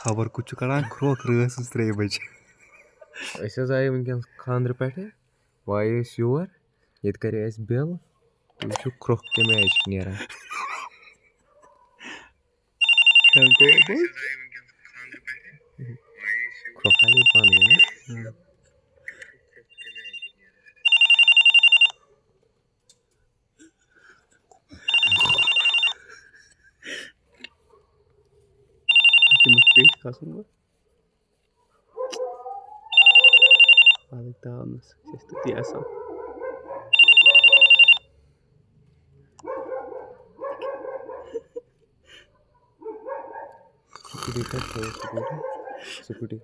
खबर कुछ कड़ान क्रोक रस 3 बजे अस आए वनकन खानद्र पे वाय योर ये करे बिल तुम क्रोक कम आय नेरान क्रोकाली बंद गई ना तुम पेट खसूंगा तावनस ती आसान स्कूटी